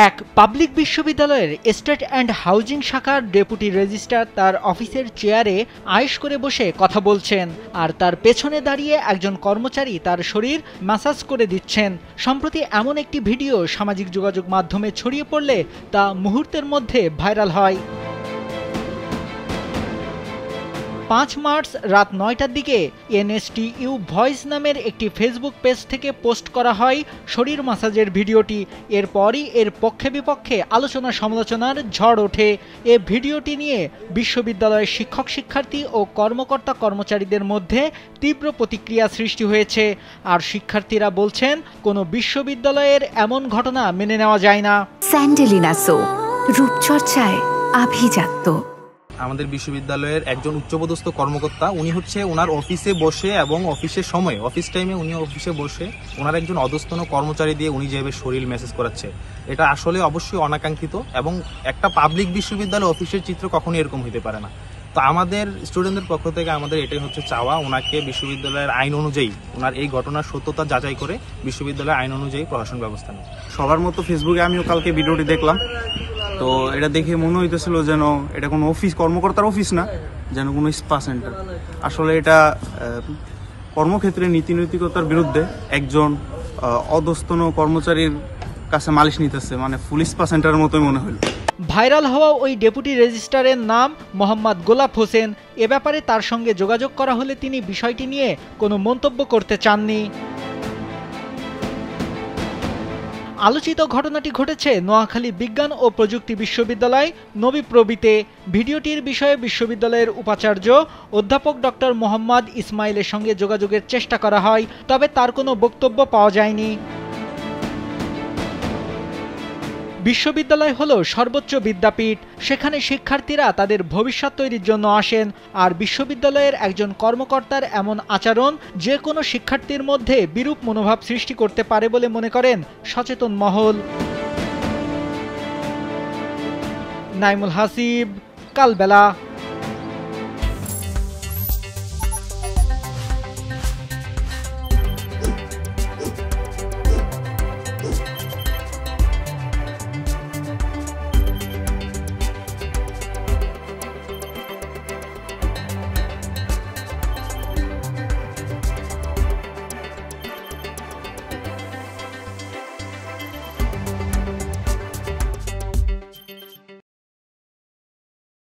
এক পাবলিক বিশ্ববিদ্যালয়ের state and housing শাখার ডেপুটি রেজিস্ট্রার তার অফিসের চেয়ারে আয়েশ করে বসে কথা বলছেন, আর তার পেছনে দাঁড়িয়ে একজন কর্মচারী তার শরীর ম্যাসাজ করে দিচ্ছেন। সম্প্রতি এমন একটি ভিডিও সামাজিক যোগাযোগ মাধ্যমে ছড়িয়ে পড়লে তা মুহূর্তের মধ্যে ভাইরাল হয়। 5 মার্চ রাত 9টার দিকে এনএসটিইউ ভয়েস নামের একটি ফেসবুক পেজ থেকে পোস্ট করা হয় শরীর ম্যাসাজের ভিডিওটি। এরপরই এর পক্ষে বিপক্ষে আলোচনা সমালোচনার ঝড় ওঠে। এ ভিডিওটি নিয়ে বিশ্ববিদ্যালয়ের শিক্ষক শিক্ষার্থী ও কর্মকর্তা কর্মচারীদের মধ্যে তীব্র প্রতিক্রিয়া সৃষ্টি হয়েছে। আর শিক্ষার্থীরা বলছেন, কোনো বিশ্ববিদ্যালয়ের এমন ঘটনা মেনে নেওয়া যায় না। স্যান্ডেলিনা সো, রূপচর্চায় আভিজাত্য। আমাদের বিশ্ববিদ্যালয়ের একজন উচ্চপদস্থ কর্মকর্তা, উনি হচ্ছে ওনার অফিসে বসে এবং অফিসের সময় অফিস টাইমে উনি অফিসে বসে ওনার একজন অধস্তন কর্মচারী দিয়ে উনি যেভাবে শরীর মেসেজ করাচ্ছে, এটা আসলে অবশ্যই অনাকাঙ্ক্ষিত এবং একটা পাবলিক বিশ্ববিদ্যালয় অফিসের চিত্র কখনোই এরকম হতে পারে না। তো আমাদের স্টুডেন্টদের পক্ষ থেকে আমাদের এটাই হচ্ছে চাওয়া, ওনাকে বিশ্ববিদ্যালয়ের আইন অনুযায়ী ওনার এই ঘটনার সত্যতা যাচাই করে বিশ্ববিদ্যালয়ের আইন অনুযায়ী প্রশাসন ব্যবস্থা নেয়। সবার মতো ফেসবুকে আমিও কালকে ভিডিওটি দেখলাম, তো এটা দেখে মনে হইতেছিল যেন এটা কোনো অফিস, কর্মকর্তার অফিস না, যেন কোনো স্পা সেন্টার। আসলে এটা কর্মক্ষেত্রে নীতি নৈতিকতার বিরুদ্ধে একজন অধস্তন কর্মচারীর কাছে মালিশ নিতেছে, মানে ফুল স্পা সেন্টারের মতোই মনে হলো। ভাইরাল হওয়া ওই ডেপুটি রেজিস্ট্রারের নাম মোহাম্মদ গোলাপ হোসেন। এ ব্যাপারে তার সঙ্গে যোগাযোগ করা হলে তিনি বিষয়টি নিয়ে কোনো মন্তব্য করতে চাননি। আলোচিত ঘটনাটি ঘটেছে নোয়াখালী বিজ্ঞান ও প্রযুক্তি বিশ্ববিদ্যালয় নবীপ্রবিতে। ভিডিওটির বিষয়ে বিশ্ববিদ্যালয়ের উপাচার্য অধ্যাপক ডক্টর মোহাম্মদ ইসমাইলের সঙ্গে যোগাযোগের চেষ্টা করা হয়, তবে তার কোনো বক্তব্য পাওয়া যায়নি। বিশ্ববিদ্যালয় হলো সর্বোচ্চ বিদ্যাপীঠ, সেখানে শিক্ষার্থীরা তাদের ভবিষ্যৎ তৈরির জন্য আসেন। আর বিশ্ববিদ্যালয়ের একজন কর্মকর্তার এমন আচরণ যে কোনো শিক্ষার্থীর মধ্যে বিরূপ মনোভাব সৃষ্টি করতে পারে বলে মনে করেন সচেতন মহল। নাইমুল হাসিব, কালবেলা।